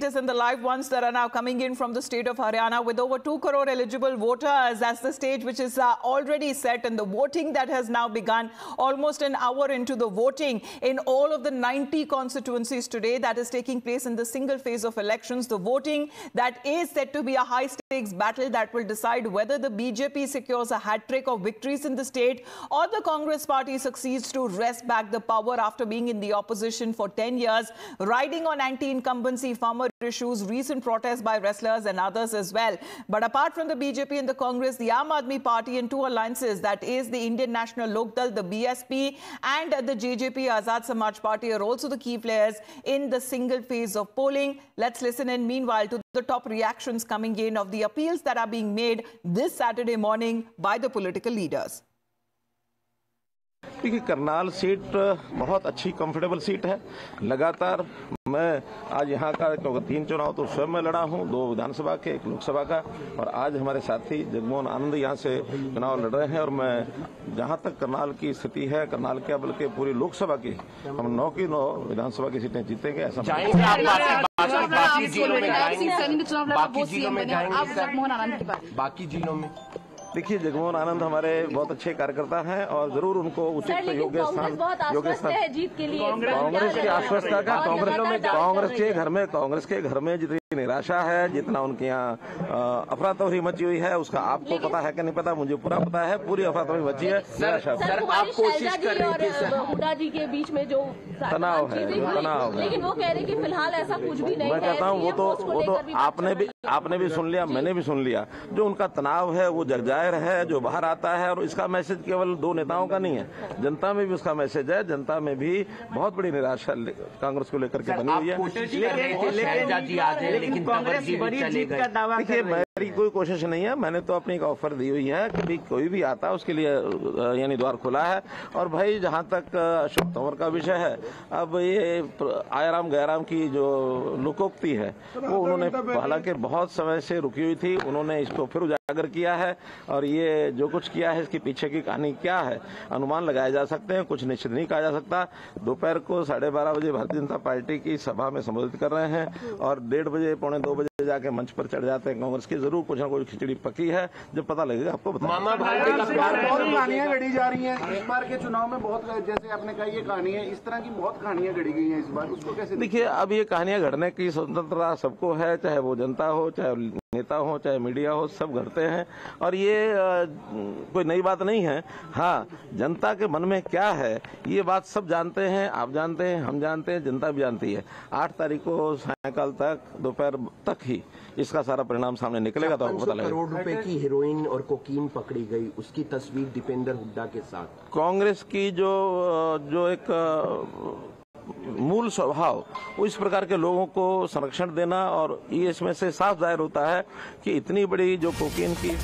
and the live ones that are now coming in from the state of Haryana with over 2 crore eligible voters. That's the stage which is already set, and the voting that has now begun almost an hour into the voting in all of the 90 constituencies today that is taking place in the single phase of elections. The voting that is set to be a high stakes battle that will decide whether the BJP secures a hat trick of victories in the state or the Congress party succeeds to wrest back the power after being in the opposition for 10 years, riding on anti-incumbency farmer issues, recent protests by wrestlers and others as well. But apart from the BJP and the Congress, the Aam Aadmi Party and two alliances, that is the Indian National Lok Dal, the BSP, and the JJP Azad Samaj Party, are also the key players in the single phase of polling. Let's listen in meanwhile to the top reactions coming in of the appeals that are being made this Saturday morning by the political leaders. देखिए, Karnal seat बहुत अच्छी comfortable seat है। लगातार मैं आज यहाँ का 3 चुनाव तो स्वयं में लड़ा हूँ, 2 विधानसभा के, 1 लोकसभा का, और आज हमारे साथी जगमोहन आनंद यहाँ से चुनाव लड़ रहे हैं। और मैं जहाँ तक करनाल की स्थिति है, करनाल क्या बल्कि पूरी लोकसभा की, हम 9 की 9 विधानसभा की सीटें जीतेंगे ऐसा। बाकी जिलों में देखिए, जगमोहन आनंद हमारे बहुत अच्छे कार्यकर्ता हैं और जरूर उनको उचित योग्य स्थान जीत के लिए कांग्रेस की आश्वस्त का कांग्रेस के घर में जितनी निराशा है, जितना उनके यहाँ अफरा तफरी मची हुई है, उसका आपको पता है कि नहीं पता, मुझे पूरा पता है। पूरी अफरा तफरी मची है। सर, आप कोशिश कर रहे थे हुड्डा जी के बीच में जो तनाव है, लेकिन वो कह रहे कि फिलहाल ऐसा कुछ भी नहीं। मैं कहता हूँ वो तो आपने भी सुन लिया, मैंने भी सुन लिया। जो उनका तनाव है वो जगजाहिर है, जो बाहर आता है, और इसका मैसेज केवल 2 नेताओं का नहीं है, जनता में भी उसका मैसेज है। जनता में भी बहुत बड़ी निराशा कांग्रेस को लेकर के बनी हुई है। लेकिन कांग्रेस बड़ी जीत का दावा कर रही है। मेरी कोई कोशिश नहीं है, मैंने तो अपनी एक ऑफर दी हुई है कि कोई भी आता है उसके लिए यानी द्वार खुला है। और भाई, जहां तक अशोक तंवर का विषय है, अब ये आयाराम गयाराम की जो लोकोक्ति है वो उन्होंने हालांकि बहुत समय से रुकी हुई थी, उन्होंने इसको फिर उजागर किया है। और ये जो कुछ किया है, इसके पीछे की कहानी क्या है, अनुमान लगाए जा सकते हैं, कुछ निश्चित नहीं कहा जा सकता। दोपहर को 12:30 बजे भारतीय जनता पार्टी की सभा में संबोधित कर रहे हैं और 1:30 बजे 1:45 बजे जाके मंच पर चढ़ जाते हैं कांग्रेस की। जरूर कुछ ना कुछ खिचड़ी पकी है, जब पता लगेगा आपको बताएंगे। बहुत कहानियां गढ़ी जा रही हैं इस बार के चुनाव में, बहुत, जैसे आपने कहा ये कहानी है, इस तरह की बहुत कहानियां गढ़ी गई हैं इस बार, उसको कैसे देखिए? अब ये कहानियां गढ़ने की स्वतंत्रता सबको है, चाहे वो जनता हो, चाहे नेता हो, चाहे मीडिया हो, सब गढ़ते हैं। और ये कोई नई बात नहीं है। हाँ, जनता के मन में क्या है ये बात सब जानते हैं, आप जानते हैं, हम जानते हैं, जनता भी जानती है। 8 तारीख को सायंकाल तक, दोपहर तक ही इसका सारा परिणाम सामने निकलेगा तो आपको पता लगेगा। 500 करोड़ रुपए की हेरोइन और कोकीन पकड़ी गई, उसकी तस्वीर दीपेंद्र हुड्डा के साथ। कांग्रेस की जो एक मूल स्वभाव, वो इस प्रकार के लोगों को संरक्षण देना, और ये इसमें से साफ जाहिर होता है कि इतनी बड़ी जो कोकीन की